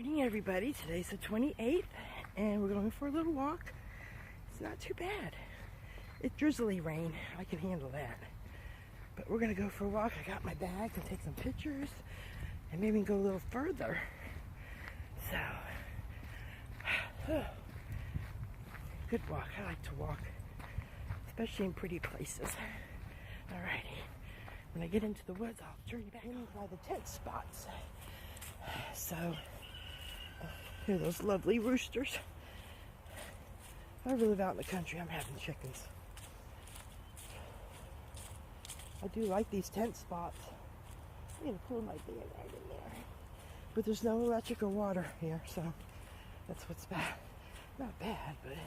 Morning, everybody. Today's the 28th, and we're going for a little walk. It's not too bad. It's drizzly rain. I can handle that. But we're going to go for a walk. I got my bag and take some pictures, and maybe go a little further. So, good walk. I like to walk, especially in pretty places. Alrighty. When I get into the woods, I'll journey back by the tent spots. So, here are those lovely roosters. If I ever live out in the country, I'm having chickens. I do like these tent spots. I'm going to pull my van right in there. But there's no electric or water here, so that's what's bad. Not bad, but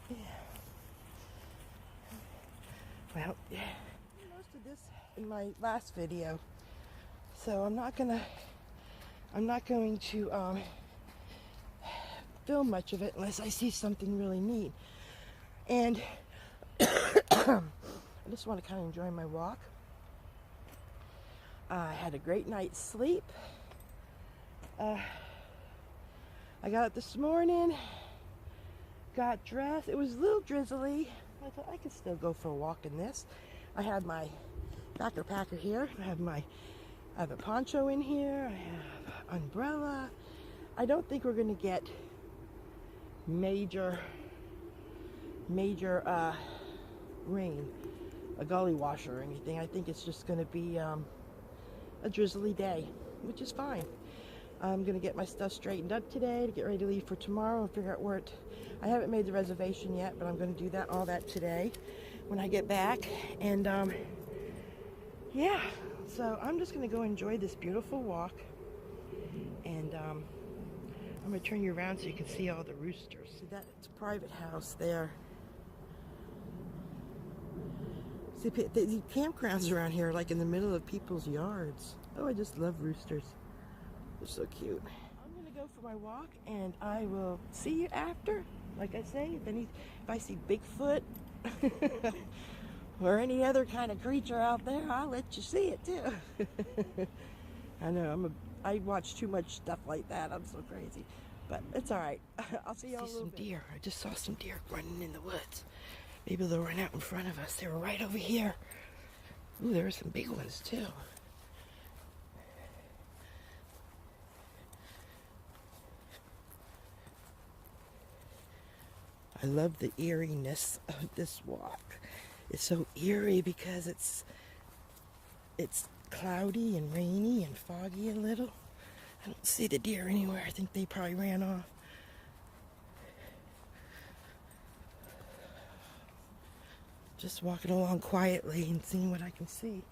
yeah. Well, yeah. Most of this in my last video, so I'm not going to film much of it unless I see something really neat. And I just want to kind of enjoy my walk. I had a great night's sleep. I got up this morning, got dressed. It was a little drizzly. I thought I could still go for a walk in this. I have my packer here. I have a poncho in here. I have an umbrella. I don't think we're going to get major rain, a gully washer or anything. I think it's just going to be a drizzly day, which is fine. I'm going to get my stuff straightened up today to get ready to leave for tomorrow and figure out where I haven't made the reservation yet, but I'm going to do all that today when I get back. And yeah, so I'm just going to go enjoy this beautiful walk. And I'm going to turn you around so you can see all the roosters. See, that's a private house there. See, the campgrounds around here are like in the middle of people's yards. Oh, I just love roosters. They're so cute. I'm going to go for my walk, and I will see you after. Like I say, if I see Bigfoot or any other kind of creature out there, I'll let you see it too. I know, I watch too much stuff like that. I'm so crazy. But it's all right. I'll see y'all a little bit. Deer. I just saw some deer running in the woods. Maybe they'll run out in front of us. They were right over here. Ooh, there were some big ones too. I love the eeriness of this walk. It's so eerie because it's cloudy and rainy and foggy a little. I don't see the deer anywhere. I think they probably ran off. Just walking along quietly and seeing what I can see.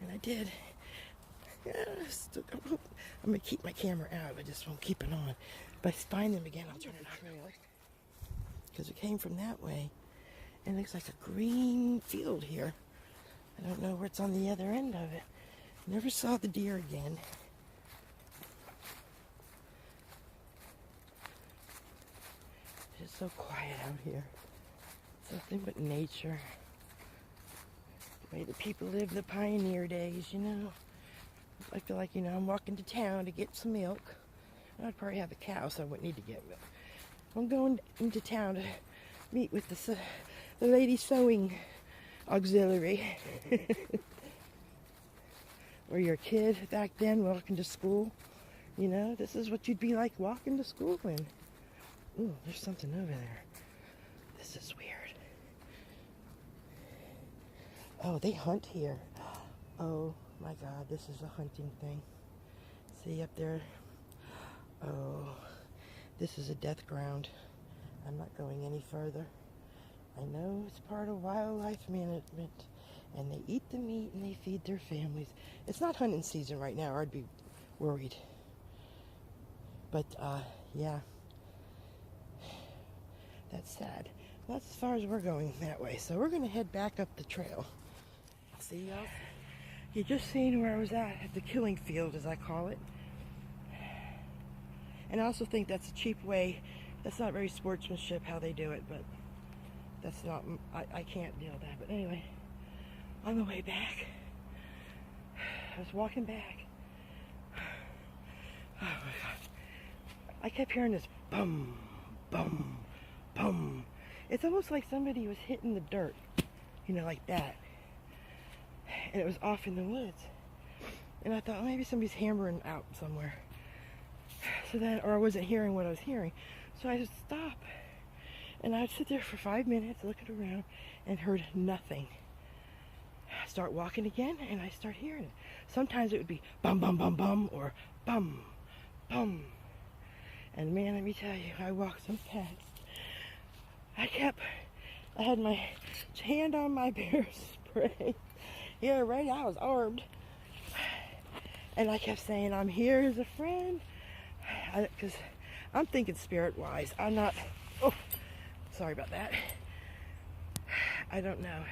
And I did. Yeah, I'm going to keep my camera out. I just won't keep it on. If I find them again, I'll turn it on. Because it came from that way. And it looks like a green field here. I don't know where it's on the other end of it. Never saw the deer again. It's so quiet out here. It's nothing but nature. The way the people live the pioneer days, you know. I feel like, I'm walking to town to get some milk. I'd probably have a cow, so I wouldn't need to get milk. I'm going into town to meet with the lady sewing auxiliary. Or your kid back then walking to school. This is what you'd be like walking to school in. Ooh, there's something over there. This is weird. Oh, they hunt here. Oh my God, this is a hunting thing. See up there? Oh, this is a death ground. I'm not going any further. I know it's part of wildlife management, and they eat the meat and they feed their families. It's not hunting season right now, or I'd be worried. But, yeah. That's sad. Well, that's as far as we're going that way. So we're going to head back up the trail. See y'all? You just seen where I was at the killing field, as I call it. And I also think that's a cheap way. That's not very sportsmanship how they do it, but that's not, I can't deal with that. But anyway, on the way back, I was walking back. I kept hearing this bum, bum, bum. It's almost like somebody was hitting the dirt, you know, like that. And it was off in the woods. And I thought, oh, maybe somebody's hammering out somewhere. So then, or I wasn't hearing what I was hearing. So I just stop. And I'd sit there for 5 minutes looking around and heard nothing. I start walking again and I start hearing it. Sometimes it would be bum, bum, bum, bum, or bum, bum. And man, let me tell you, I walked so fast. I had my hand on my bear spray. Yeah, right, I was armed. And I kept saying, I'm here as a friend. Because I'm thinking spirit-wise. I'm not, oh, sorry about that. I don't know.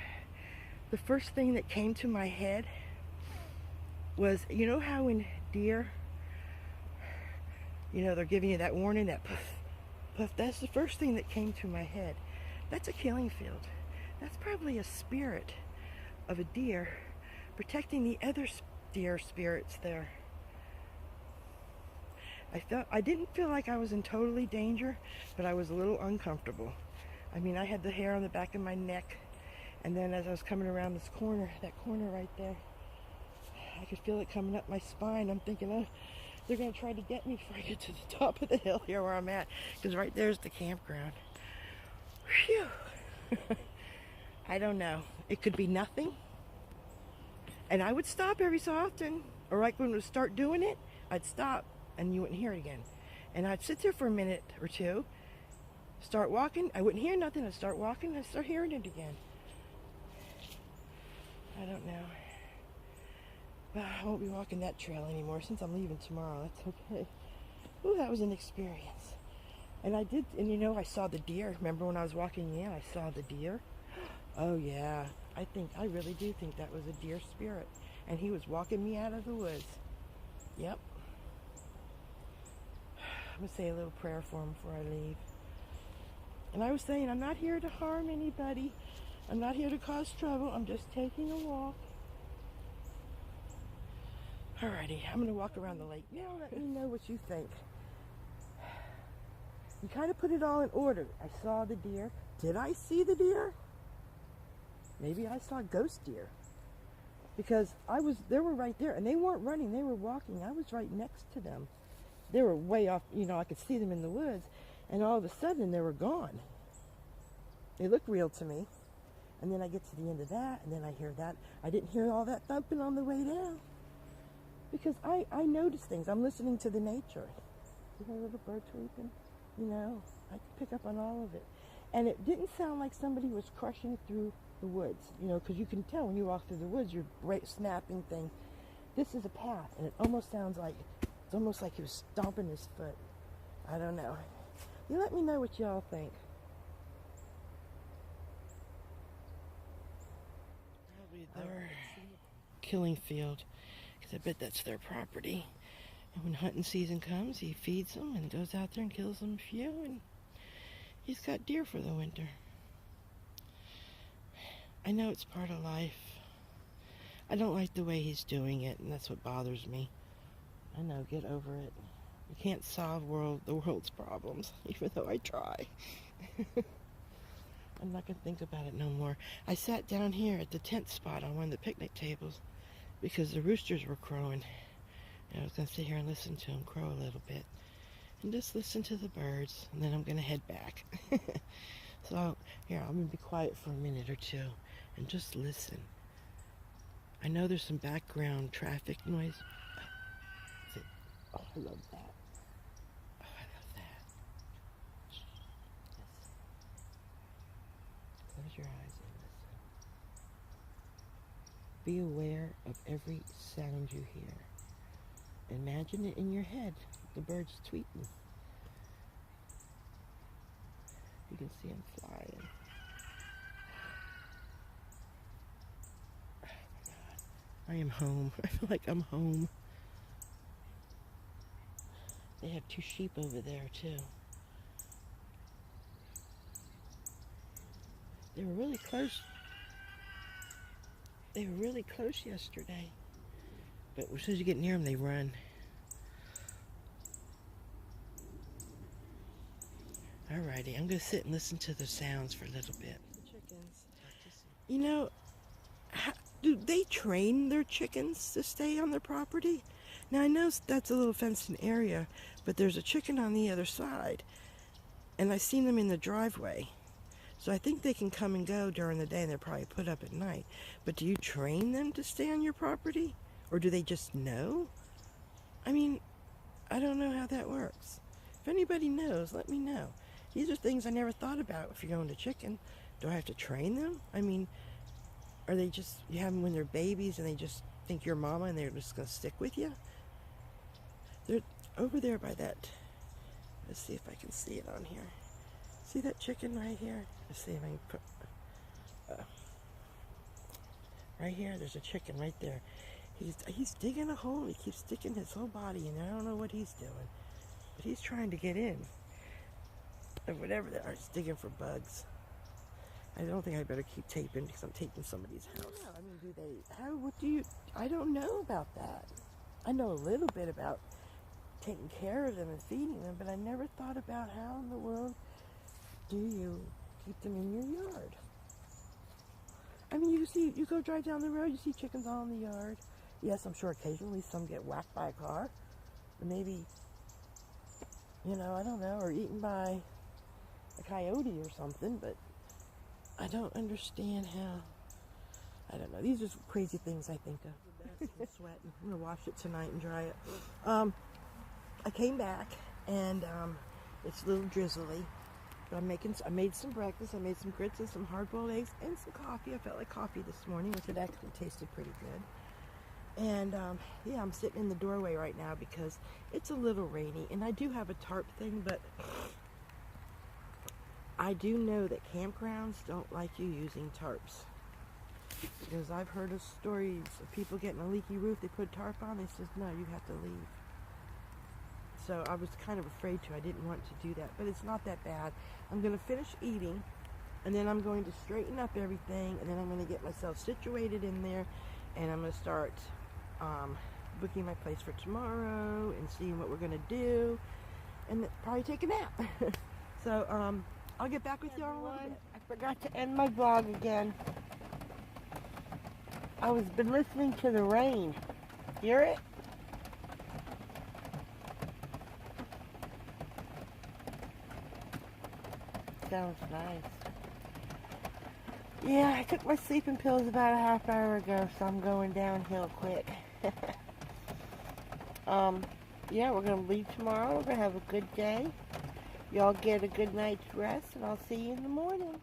The first thing that came to my head was, you know how in deer, you know, they're giving you that warning, that puff, puff. That's the first thing that came to my head. That's a killing field. That's probably a spirit of a deer protecting the other deer spirits there. I didn't feel like I was in totally danger, but I was a little uncomfortable. I mean, I had the hair on the back of my neck, and then as I was coming around this corner, that corner right there, I could feel it coming up my spine. I'm thinking, oh, they're going to try to get me before I get to the top of the hill here where I'm at, because right there's the campground. Phew. I don't know. It could be nothing. And I would stop every so often, or like when we would start doing it, I'd stop and you wouldn't hear it again. And I'd sit there for a minute or two, start walking, I wouldn't hear nothing, I'd start walking, I'd start hearing it again. I don't know. But I won't be walking that trail anymore since I'm leaving tomorrow. That's okay. Ooh, that was an experience. And I did, and you know, I saw the deer. Remember when I was walking in, I saw the deer? Oh yeah, I really do think that was a deer spirit. And he was walking me out of the woods. Yep. I'm going to say a little prayer for him before I leave. And I was saying, I'm not here to harm anybody. I'm not here to cause trouble. I'm just taking a walk. Alrighty, I'm going to walk around the lake now. Let me know what you think. You kind of put it all in order. I saw the deer. Did I see the deer? Maybe I saw ghost deer. Because they were right there. And they weren't running, they were walking. I was right next to them. They were way off, you know, I could see them in the woods. And all of a sudden, they were gone. They looked real to me. And then I get to the end of that, and then I hear that. I didn't hear all that thumping on the way down. Because I notice things. I'm listening to the nature. You hear a little bird tweeting? You know, I could pick up on all of it. And it didn't sound like somebody was crushing through the woods. You know, because you can tell when you walk through the woods, you're snapping things. This is a path, and it almost sounds like, it's almost like he was stomping his foot. I don't know. You let me know what y'all think. Probably their killing field, because I bet that's their property. And when hunting season comes, he feeds them and goes out there and kills them a few, and he's got deer for the winter. I know it's part of life. I don't like the way he's doing it, and that's what bothers me. I know, get over it. You can't solve the world's problems, even though I try. I'm not going to think about it no more. I sat down here at the tent spot on one of the picnic tables because the roosters were crowing. And I was going to sit here and listen to them crow a little bit. And just listen to the birds, and then I'm going to head back. So, here, I'm going to be quiet for a minute or two and just listen. I know there's some background traffic noise. Oh, I love that. Oh, I love that. Yes. Close your eyes and listen. Be aware of every sound you hear. Imagine it in your head. The birds tweeting. You can see them flying. Oh my God. I am home. I feel like I'm home. They have 2 sheep over there too. They were really close. They were really close yesterday. But as soon as you get near them, they run. Alrighty, I'm gonna sit and listen to the sounds for a little bit. The chickens. You know, do they train their chickens to stay on their property? Now I know that's a little fenced-in area, but there's a chicken on the other side, and I've seen them in the driveway. So I think they can come and go during the day, and they're probably put up at night. But do you train them to stay on your property? Or do they just know? I mean, I don't know how that works. If anybody knows, let me know. These are things I never thought about if you're going to chicken. Do I have to train them? I mean, are they just, you have them when they're babies and they just think you're mama and they're just going to stick with you? They're over there by that. Let's see if I can see it on here. See that chicken right here? Let's see if I can put, right here, there's a chicken right there. He's digging a hole. He keeps sticking his whole body in there. I don't know what he's doing, but he's trying to get in. Or whatever they are, he's digging for bugs. I don't think I better keep taping because I'm taping somebody's house. I mean, do they, what do you, I don't know about that. I know a little bit about taking care of them and feeding them, but I never thought about how in the world do you keep them in your yard. I mean, you go drive down the road, you see chickens all in the yard. Yes, I'm sure occasionally some get whacked by a car. Or maybe, you know, I don't know, or eaten by a coyote or something, but I don't understand how, I don't know. These are crazy things I think of. I'm sweating. I'm going to wash it tonight and dry it. I came back, and it's a little drizzly. But I made some breakfast. I made some grits and some hard-boiled eggs and some coffee. I felt like coffee this morning, which it actually tasted pretty good. And yeah, I'm sitting in the doorway right now because it's a little rainy. And I do have a tarp thing, but I do know that campgrounds don't like you using tarps. Because I've heard of stories of people getting a leaky roof. They put a tarp on. They says, no, you have to leave. So I was kind of afraid to. I didn't want to do that. But it's not that bad. I'm going to finish eating. And then I'm going to straighten up everything. And then I'm going to get myself situated in there. And I'm going to start booking my place for tomorrow. And seeing what we're going to do. And probably take a nap. So I'll get back with you all in a little bit. I forgot to end my vlog again. I was been listening to the rain. Hear it? Sounds nice. Yeah, I took my sleeping pills about a half hour ago, so I'm going downhill quick. Yeah, we're going to leave tomorrow. We're going to have a good day. Y'all get a good night's rest, and I'll see you in the morning.